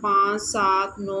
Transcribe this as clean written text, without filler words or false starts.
5، 7، 9